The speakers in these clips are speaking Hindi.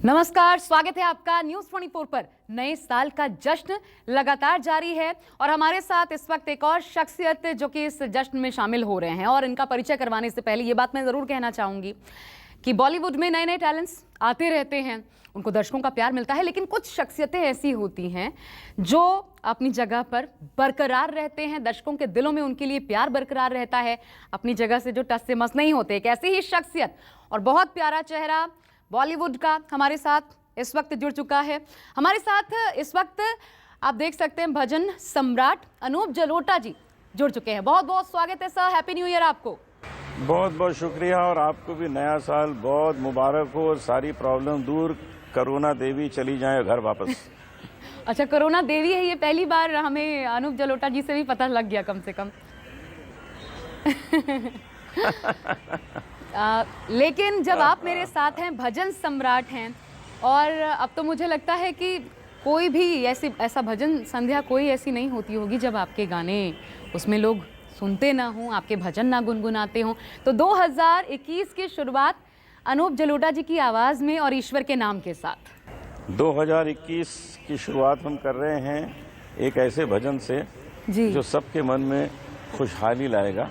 नमस्कार, स्वागत है आपका न्यूज़ 24 पर। नए साल का जश्न लगातार जारी है और हमारे साथ इस वक्त एक और शख्सियत जो कि इस जश्न में शामिल हो रहे हैं, और इनका परिचय करवाने से पहले ये बात मैं ज़रूर कहना चाहूँगी कि बॉलीवुड में नए नए टैलेंट्स आते रहते हैं, उनको दर्शकों का प्यार मिलता है, लेकिन कुछ शख्सियतें ऐसी होती हैं जो अपनी जगह पर बरकरार रहते हैं, दर्शकों के दिलों में उनके लिए प्यार बरकरार रहता है, अपनी जगह से जो टस से मस नहीं होते। एक ऐसी ही शख्सियत और बहुत प्यारा चेहरा बॉलीवुड का हमारे साथ इस वक्त जुड़ चुका है। हमारे साथ इस वक्त आप देख सकते हैं भजन सम्राट अनूप जलोटा जी जुड़ चुके हैं। बहुत बहुत स्वागत है सर, हैप्पी न्यू ईयर आपको। बहुत बहुत शुक्रिया, और आपको भी नया साल बहुत मुबारक हो। सारी प्रॉब्लम दूर, कोरोना देवी चली जाए घर वापस। अच्छा, कोरोना देवी है, ये पहली बार हमें अनूप जलोटा जी से भी पता लग गया कम से कम। लेकिन जब आप मेरे साथ हैं, भजन सम्राट हैं, और अब तो मुझे लगता है कि कोई भी ऐसा भजन संध्या कोई ऐसी नहीं होती होगी जब आपके गाने उसमें लोग सुनते ना हों, आपके भजन ना गुनगुनाते हों। तो 2021 की शुरुआत अनूप जलोटा जी की आवाज़ में और ईश्वर के नाम के साथ 2021 की शुरुआत हम कर रहे हैं एक ऐसे भजन से जी, जो सबके मन में खुशहाली लाएगा।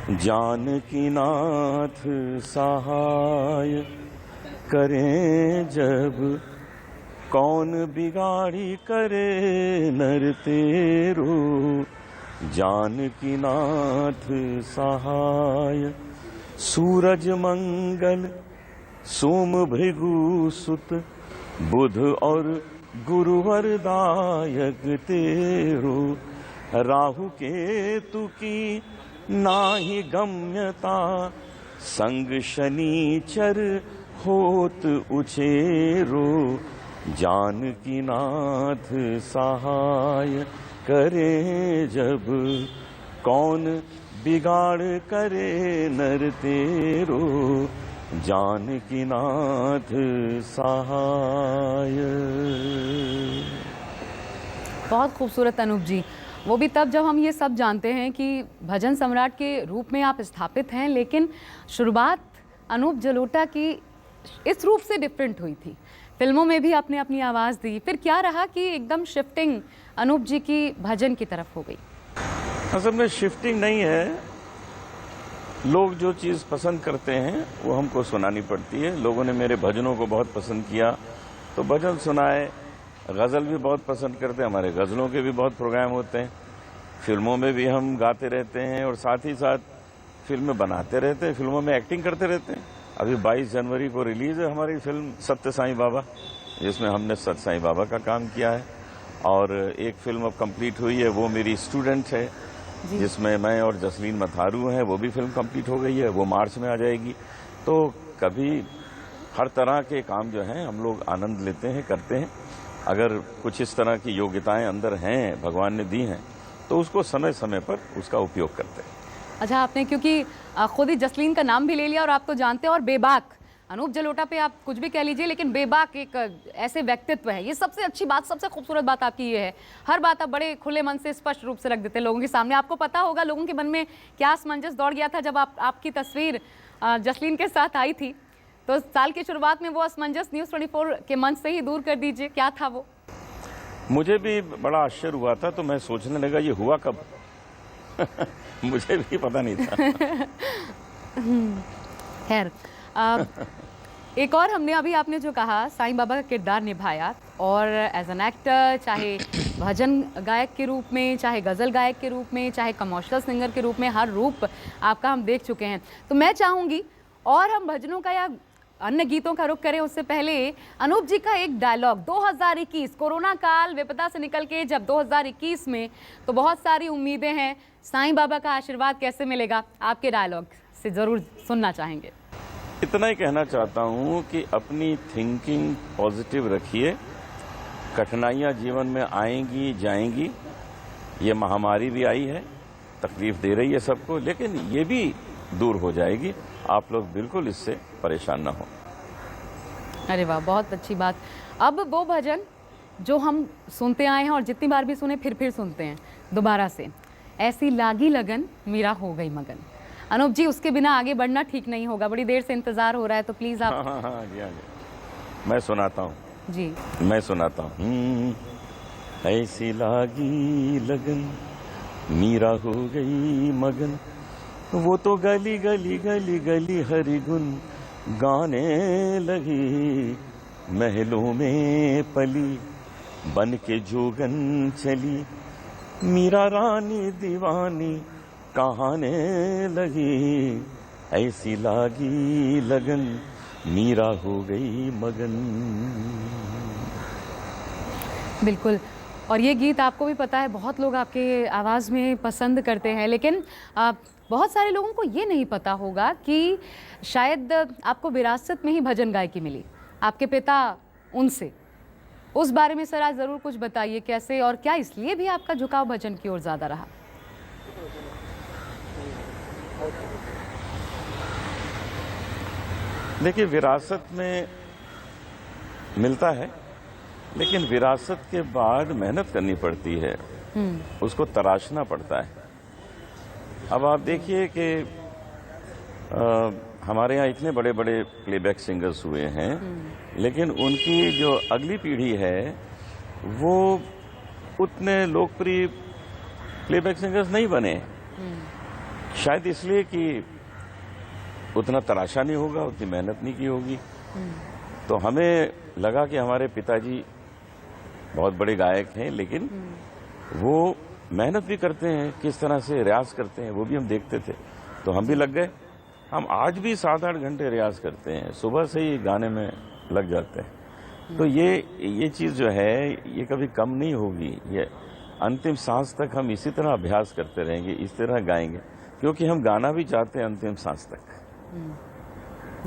जानकी नाथ सहाय करें जब, कौन बिगाड़ी करे नर तेरो। जानकी नाथ सहाय सूरज मंगल सोम भृगु सुत, बुध और गुरुवर दायक तेरो। राहु केतु की नाही गम्यता, संग शनीचर होत उछेरो। जानकी नाथ सहाय करे जब, कौन बिगाड़ करे नर तेरो। जानकी नाथ सहाय। बहुत खूबसूरत अनूप जी। वो भी तब जब हम ये सब जानते हैं कि भजन सम्राट के रूप में आप स्थापित हैं, लेकिन शुरुआत अनूप जलोटा की इस रूप से डिफरेंट हुई थी। फिल्मों में भी आपने अपनी आवाज़ दी, फिर क्या रहा कि एकदम शिफ्टिंग अनूप जी की भजन की तरफ हो गई? असल में शिफ्टिंग नहीं है, लोग जो चीज़ पसंद करते हैं वो हमको सुनानी पड़ती है। लोगों ने मेरे भजनों को बहुत पसंद किया तो भजन सुनाए। गज़ल भी बहुत पसंद करते हैं, हमारे गज़लों के भी बहुत प्रोग्राम होते हैं। फिल्मों में भी हम गाते रहते हैं और साथ ही साथ फिल्में बनाते रहते हैं, फिल्मों में एक्टिंग करते रहते हैं। अभी 22 जनवरी को रिलीज़ है हमारी फिल्म सत्य साईं बाबा, जिसमें हमने सत्य साईं बाबा का काम किया है। और एक फिल्म अब कंप्लीट हुई है, वो मेरी स्टूडेंट है, जिसमें मैं और जसलीन मथारू हैं। वो भी फिल्म कंप्लीट हो गई है, वो मार्च में आ जाएगी। तो कभी हर तरह के काम जो हैं हम लोग आनंद लेते हैं, करते हैं। अगर कुछ इस तरह की योग्यताएं अंदर हैं, भगवान ने दी हैं, तो उसको समय समय पर उसका उपयोग करते हैं। अच्छा, आपने क्योंकि खुद ही जसलीन का नाम भी ले लिया, और आप तो जानते हैं, और बेबाक अनूप जलोटा पे आप कुछ भी कह लीजिए, लेकिन बेबाक एक ऐसे व्यक्तित्व है। ये सबसे अच्छी बात, सबसे खूबसूरत बात आपकी ये है, हर बात आप बड़े खुले मन से स्पष्ट रूप से रख देते हैं लोगों के सामने। आपको पता होगा लोगों के मन में क्या असमंजस दौड़ गया था जब आपकी तस्वीर जसलीन के साथ आई थी। तो साल की शुरुआत में वो असमंजस न्यूज़ 24 के मंच से ही दूर कर दीजिए, क्या था वो? मुझे भी बड़ा आश्चर्य हुआ था, तो मैं सोचने लगा ये हुआ कब। मुझे भी पता नहीं था। खैर, एक और हमने अभी आपने जो कहा साईं बाबा का किरदार निभाया, और एज एन एक्टर, चाहे भजन गायक के रूप में, चाहे गज़ल गायक के रूप में, चाहे कमर्शियल सिंगर के रूप में, हर रूप आपका हम देख चुके हैं। तो मैं चाहूँगी, और हम भजनों का या अन्य गीतों का रुख करें उससे पहले अनूप जी का एक डायलॉग 2021 कोरोना काल विपदा से निकल के जब 2021 में, तो बहुत सारी उम्मीदें हैं, साईं बाबा का आशीर्वाद कैसे मिलेगा, आपके डायलॉग से ज़रूर सुनना चाहेंगे। इतना ही कहना चाहता हूँ कि अपनी थिंकिंग पॉजिटिव रखिए। कठिनाइयाँ जीवन में आएंगी जाएंगी, ये महामारी भी आई है, तकलीफ दे रही है सबको, लेकिन ये भी दूर हो जाएगी। आप लोग बिल्कुल इससे परेशान ना हो। अरे वाह, बहुत अच्छी बात। अब वो भजन जो हम सुनते आए हैं और जितनी बार भी सुने फिर सुनते हैं दोबारा से, ऐसी लागी लगन मेरा हो गई मगन। अनूप जी, उसके बिना आगे बढ़ना ठीक नहीं होगा, बड़ी देर से इंतजार हो रहा है, तो प्लीज आप हाँ, मैं सुनाता हूँ जी। मैं सुनाता हूँ। ऐसी लागी लगन, मीरा हो गई मगन, वो तो गली गली गली गली हरि गुन गाने लगी। महलों में पली बन के जोगन चली, मीरा रानी दीवानी कहाने लगी। ऐसी लागी लगन, मीरा हो गई मगन। बिल्कुल। और ये गीत आपको भी पता है बहुत लोग आपके आवाज़ में पसंद करते हैं, लेकिन बहुत सारे लोगों को ये नहीं पता होगा कि शायद आपको विरासत में ही भजन गायकी मिली, आपके पिता उनसे। उस बारे में सर आज ज़रूर कुछ बताइए, कैसे और क्या इसलिए भी आपका झुकाव भजन की ओर ज़्यादा रहा? देखिए, विरासत में मिलता है, लेकिन विरासत के बाद मेहनत करनी पड़ती है, उसको तराशना पड़ता है। अब आप देखिए कि हमारे यहाँ इतने बड़े बड़े प्लेबैक सिंगर्स हुए हैं, लेकिन उनकी जो अगली पीढ़ी है वो उतने लोकप्रिय प्लेबैक सिंगर्स नहीं बने। शायद इसलिए कि उतना तराशा नहीं होगा, उतनी मेहनत नहीं की होगी। तो हमें लगा कि हमारे पिताजी बहुत बड़े गायक हैं, लेकिन वो मेहनत भी करते हैं, किस तरह से रियाज करते हैं वो भी हम देखते थे, तो हम भी लग गए। हम आज भी 7-8 घंटे रियाज करते हैं, सुबह से ही गाने में लग जाते हैं। तो ये चीज़ जो है ये कभी कम नहीं होगी। ये अंतिम सांस तक हम इसी तरह अभ्यास करते रहेंगे, इस तरह गाएंगे, क्योंकि हम गाना भी चाहते हैं अंतिम सांस तक।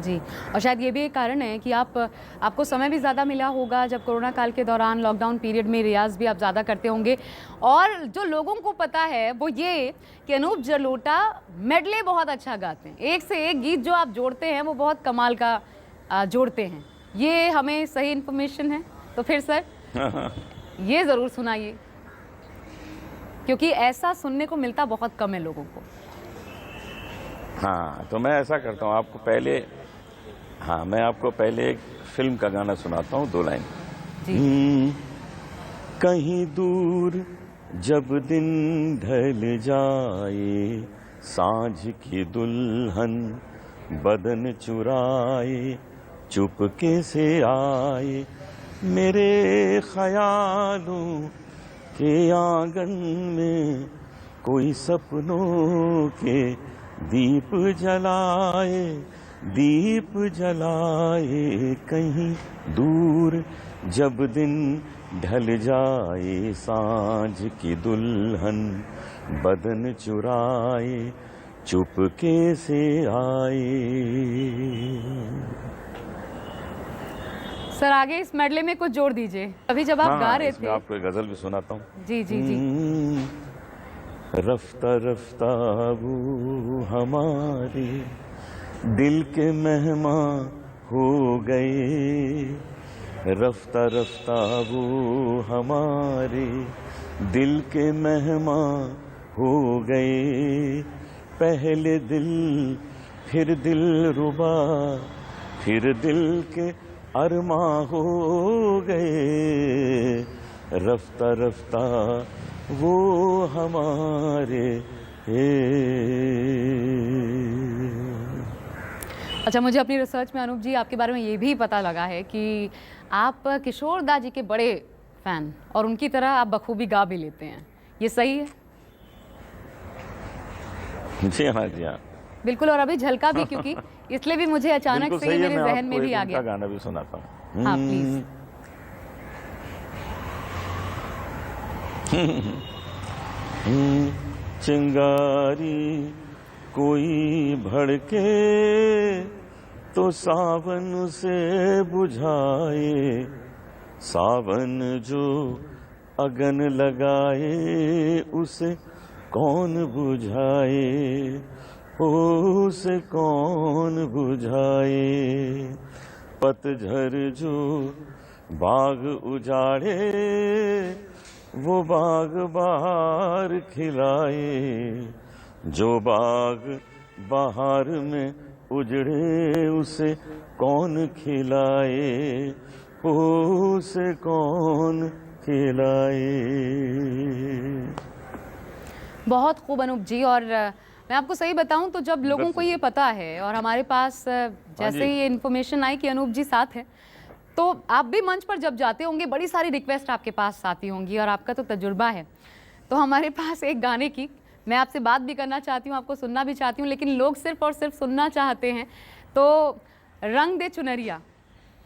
जी। और शायद ये भी एक कारण है कि आपको समय भी ज़्यादा मिला होगा, जब कोरोना काल के दौरान लॉकडाउन पीरियड में रियाज भी आप ज़्यादा करते होंगे। और जो लोगों को पता है वो ये कि अनूप जलोटा मेडले बहुत अच्छा गाते हैं, एक से एक गीत जो आप जोड़ते हैं वो बहुत कमाल का जोड़ते हैं। ये हमें सही इन्फॉर्मेशन है? तो फिर सर ये ज़रूर सुनाइए, क्योंकि ऐसा सुनने को मिलता बहुत कम है लोगों को। हाँ, तो मैं ऐसा करता हूँ, मैं आपको पहले एक फिल्म का गाना सुनाता हूँ, 2 लाइन। कहीं दूर जब दिन ढल जाए, सांझ की दुल्हन बदन चुराए, चुपके से आए मेरे ख्यालों के आंगन में, कोई सपनों के दीप जलाए, कहीं दूर जब दिन ढल जाए, सांझ की दुल्हन बदन चुराए, चुपके से आए। सर आगे इस मेडले में कुछ जोड़ दीजिए। अभी जब आप गा रहे थे, आपको एक गजल भी सुनाता हूँ। जी जी जी। रफ्ता रफ्ता वो हमारे दिल के मेहमान हो गए, रफ्ता रफ्ता वो हमारे दिल के मेहमान हो गए। पहले दिल फिर दिल रुबा, फिर दिल के अरमां हो गए, रफ्ता रफ्ता वो हमारे। अच्छा, मुझे अपनी रिसर्च में अनूप जी आपके बारे में ये भी पता लगा है कि आप किशोर दा जी के बड़े फैन, और उनकी तरह आप बखूबी गा भी लेते हैं, ये सही है? जी हाँ, जी हाँ, बिल्कुल। और अभी झलका भी, क्योंकि इसलिए भी मुझे अचानक से मेरे जहन में भी आ गया। गाना भी सुनाता हूँ। हाँ प्लीज। चिंगारी कोई भड़के तो सावन से बुझाए, सावन जो अगन लगाए उसे कौन बुझाए, उसे कौन बुझाए। पतझर जो बाग उजाड़े, वो बाग बहार खिलाए, जो बाग बहार में उजड़े उसे कौन खिलाए, उसे कौन खिलाए। बहुत खूब अनूप जी। और मैं आपको सही बताऊं तो जब लोगों को ये पता है और हमारे पास जैसे ही ये इन्फॉर्मेशन आई कि अनूप जी साथ है, तो आप भी मंच पर जब जाते होंगे बड़ी सारी रिक्वेस्ट आपके पास आती होंगी और आपका तो तजुर्बा है। तो हमारे पास एक गाने की मैं आपसे बात भी करना चाहती हूँ, आपको सुनना भी चाहती हूँ, लेकिन लोग सिर्फ और सिर्फ सुनना चाहते हैं। तो रंग दे चुनरिया,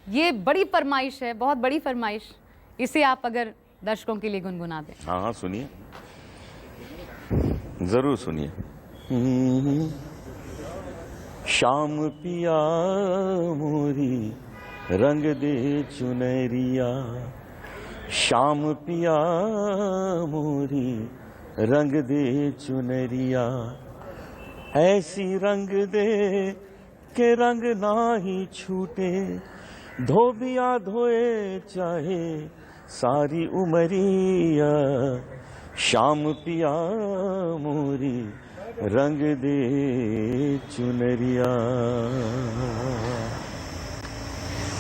ये बड़ी फरमाइश है, बहुत बड़ी फरमाइश। इसे आप अगर दर्शकों के लिए गुनगुना दें। हाँ हाँ, सुनिए, जरूर सुनिए। शाम पिया मोरी रंग दे चुनरिया, शाम पिया मोरी रंग दे चुनरिया, ऐसी रंग दे के रंग ना ही छूटे, धोबिया धोए चाहे सारी उमरिया, शाम पिया मोरी रंग दे चुनरिया।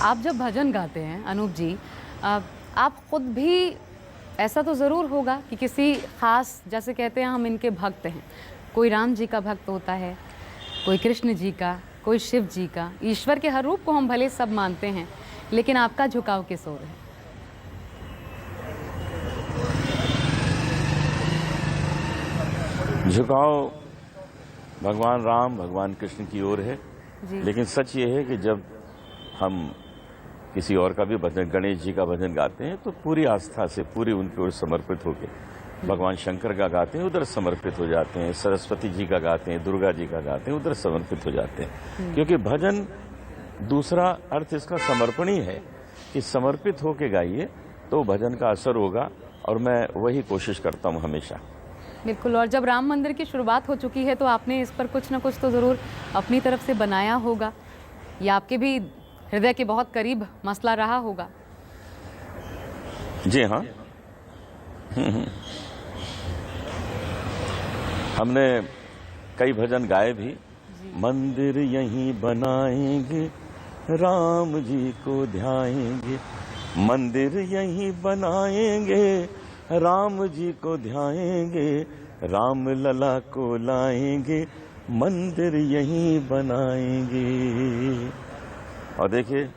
आप जब भजन गाते हैं अनूप जी, आप खुद भी, ऐसा तो ज़रूर होगा कि किसी ख़ास, जैसे कहते हैं हम इनके भक्त हैं, कोई राम जी का भक्त होता है, कोई कृष्ण जी का, कोई शिव जी का। ईश्वर के हर रूप को हम भले सब मानते हैं, लेकिन आपका झुकाव किस ओर है? झुकाव भगवान राम, भगवान कृष्ण की ओर है। लेकिन सच ये है कि जब हम किसी और का भी भजन, गणेश जी का भजन गाते हैं, तो पूरी आस्था से, पूरी उनकी ओर समर्पित होकर भगवान शंकर का गाते हैं, उधर समर्पित हो जाते हैं। सरस्वती जी का गाते हैं, दुर्गा जी का गाते हैं, उधर समर्पित हो जाते हैं। क्योंकि भजन, दूसरा अर्थ इसका समर्पण ही है कि समर्पित होके गाइए तो भजन का असर होगा, और मैं वही कोशिश करता हूँ हमेशा। बिल्कुल। और जब राम मंदिर की शुरुआत हो चुकी है तो आपने इस पर कुछ ना कुछ तो ज़रूर अपनी तरफ से बनाया होगा, या आपके भी हृदय के बहुत करीब मसला रहा होगा। जी हाँ, हमने कई भजन गाए भी। मंदिर यहीं बनाएंगे, राम जी को ध्याएंगे, मंदिर यहीं बनाएंगे, राम जी को ध्याएंगे, राम लला को लाएंगे, मंदिर यहीं बनाएंगे। और देखिए,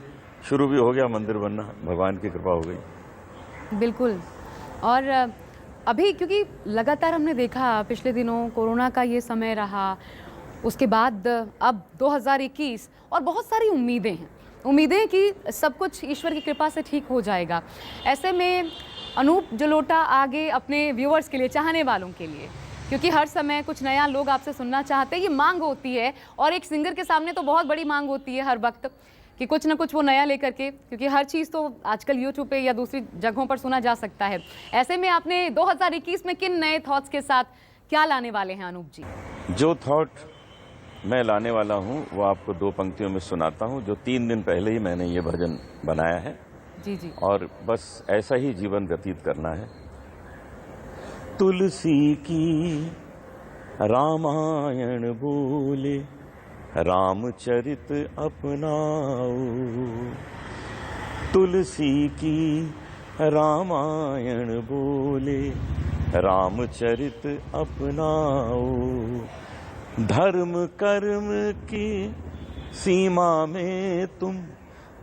शुरू भी हो गया मंदिर बनना, भगवान की कृपा हो गई। बिल्कुल। और अभी क्योंकि लगातार हमने देखा पिछले दिनों कोरोना का ये समय रहा, उसके बाद अब 2021, और बहुत सारी उम्मीदें हैं, उम्मीदें कि सब कुछ ईश्वर की कृपा से ठीक हो जाएगा। ऐसे में अनूप जलोटा आगे अपने व्यूअर्स के लिए, चाहने वालों के लिए, क्योंकि हर समय कुछ नया लोग आपसे सुनना चाहते हैं, ये मांग होती है, और एक सिंगर के सामने तो बहुत बड़ी मांग होती है हर वक्त कि कुछ ना कुछ वो नया लेकर के, क्योंकि हर चीज़ तो आजकल यूट्यूब पे या दूसरी जगहों पर सुना जा सकता है। ऐसे में आपने 2021 में किन नए थॉट्स के साथ क्या लाने वाले हैं अनूप जी? जो थॉट मैं लाने वाला हूँ वो आपको 2 पंक्तियों में सुनाता हूँ, जो 3 दिन पहले ही मैंने ये भजन बनाया है। जी जी। और बस ऐसा ही जीवन व्यतीत करना है। तुलसी की रामायण बोले, रामचरित अपनाओ, तुलसी की रामायण बोले, रामचरित अपनाओ, धर्म कर्म की सीमा में तुम,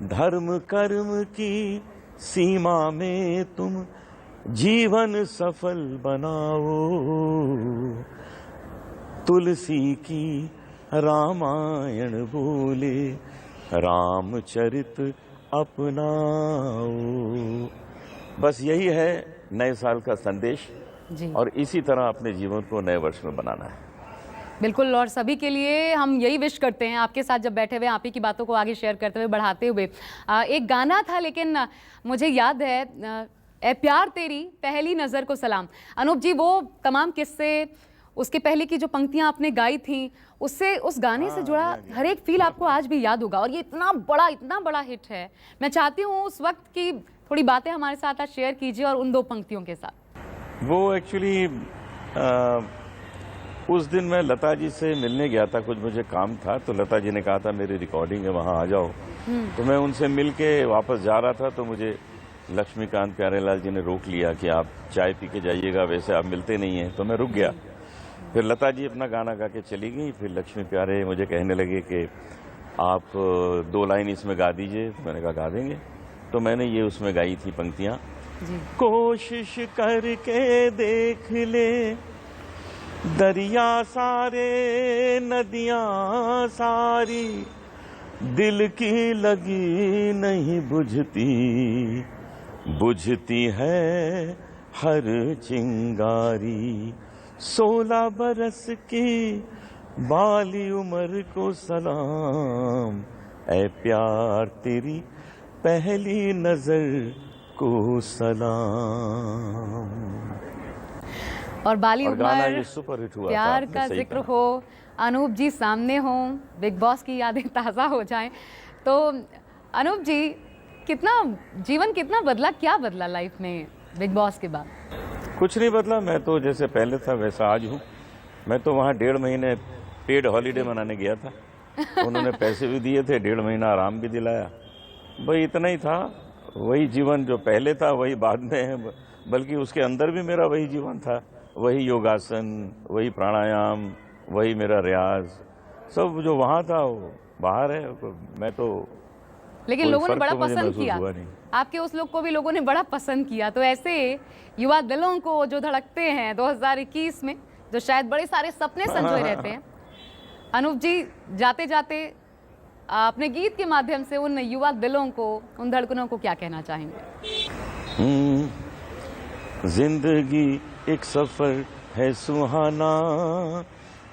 धर्म कर्म की सीमा में तुम जीवन सफल बनाओ, तुलसी की रामायण बोले, रामचरित अपनाओ। बस यही है नए साल का संदेश जी। और इसी तरह अपने जीवन को नए वर्ष में बनाना है। बिल्कुल। और सभी के लिए हम यही विश करते हैं, आपके साथ जब बैठे हुए आप ही की बातों को आगे शेयर करते हुए, बढ़ाते हुए। एक गाना था, लेकिन मुझे याद है, ए प्यार तेरी पहली नज़र को सलाम। अनूप जी, वो तमाम किस्से, उसके पहले की जो पंक्तियां आपने गाई थी, उससे, उस गाने से जुड़ा हर एक फील आपको आज भी याद होगा। और ये इतना बड़ा हिट है। मैं चाहती हूँ उस वक्त की थोड़ी बातें हमारे साथ आज शेयर कीजिए, और उन 2 पंक्तियों के साथ। वो एक्चुअली उस दिन मैं लता जी से मिलने गया था, कुछ मुझे काम था, तो लता जी ने कहा था मेरी रिकॉर्डिंग है वहाँ आ जाओ। तो मैं उनसे मिल के वापस जा रहा था, तो मुझे लक्ष्मीकांत प्यारेलाल जी ने रोक लिया कि आप चाय पी के जाइएगा, वैसे आप मिलते नहीं हैं। तो मैं रुक गया। फिर लता जी अपना गाना गा के चली गई। फिर लक्ष्मी प्यारे मुझे कहने लगे कि आप 2 लाइन इसमें गा दीजिए। तो मैंने कहा गा देंगे। तो मैंने ये उसमें गाई थी पंक्तियां, कोशिश करके देख ले दरिया सारे नदियां सारी, दिल की लगी नहीं बुझती, बुझती है हर चिंगारी। 16 बरस की बाली उम्र को सलाम, ऐ प्यार तेरी पहली नजर को सलाम। और बाली और गाना उम्र, ये सुपर हिट हुआ प्यार था, का सही जिक्र कहा। हो, अनूप जी सामने हो, बिग बॉस की यादें ताज़ा हो जाएं, तो अनूप जी जीवन कितना बदला, क्या बदला लाइफ में बिग बॉस के बाद? कुछ नहीं बदला। मैं तो जैसे पहले था वैसा आज हूँ। मैं तो वहाँ 1.5 महीने पेड हॉलीडे मनाने गया था। उन्होंने पैसे भी दिए थे, 1.5 महीना आराम भी दिलाया। भाई इतना ही था। वही जीवन जो पहले था वही बाद में है, बल्कि उसके अंदर भी मेरा वही जीवन था। वही योगासन, वही प्राणायाम, वही मेरा रियाज, सब जो वहाँ था वो बाहर है। मैं तो लेकिन कोई लोगों ने फर्क बड़ा तो मुझे पसंद महसूस किया, हुआ नहीं। आपके उस लोग को भी लोगों ने बड़ा पसंद किया। तो ऐसे युवा दिलों को जो धड़कते हैं 2021 में, जो शायद बड़े सारे सपने संजोए रहते हैं, अनूप जी जाते जाते अपने गीत के माध्यम से उन युवा दिलों को, उन धड़कनों को क्या कहना चाहेंगे? जिंदगी एक सफर है सुहाना,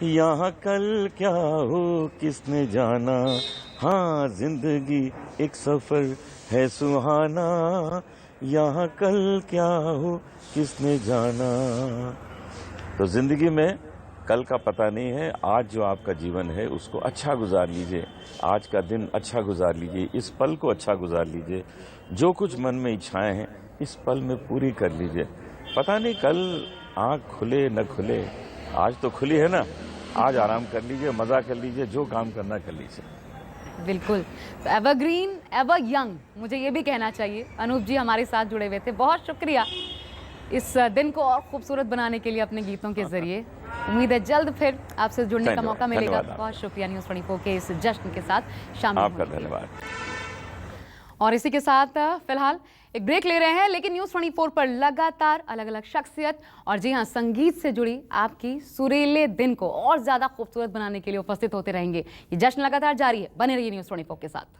यहाँ कल क्या हो किसने जाना। हाँ, जिंदगी एक सफर है सुहाना, यहाँ कल क्या हो किसने जाना। तो जिंदगी में कल का पता नहीं है। आज जो आपका जीवन है उसको अच्छा गुजार लीजिए। आज का दिन अच्छा गुजार लीजिए, इस पल को अच्छा गुजार लीजिए। जो कुछ मन में इच्छाएं हैं इस पल में पूरी कर लीजिए। पता नहीं कल आँख खुले न खुले, आज तो खुली है ना। आज आराम कर लीजिए, मजा कर लीजिए, जो काम करना कर लीजिए। बिल्कुल। तो एवरग्रीन एवर यंग, मुझे ये भी कहना चाहिए। अनूप जी हमारे साथ जुड़े हुए थे, बहुत शुक्रिया इस दिन को और खूबसूरत बनाने के लिए अपने गीतों के जरिए। उम्मीद है जल्द फिर आपसे जुड़ने का मौका मिलेगा। बहुत शुक्रिया न्यूज़ 24 के इस जश्न के साथ शामिल आपका होने के लिए। धन्यवाद। और इसी के साथ फिलहाल एक ब्रेक ले रहे हैं, लेकिन न्यूज़ 24 पर लगातार अलग अलग शख्सियत और जी हाँ संगीत से जुड़ी आपकी सुरीले दिन को और ज़्यादा खूबसूरत बनाने के लिए उपस्थित होते रहेंगे। ये जश्न लगातार जारी है, बने रहिए न्यूज़ 24 के साथ।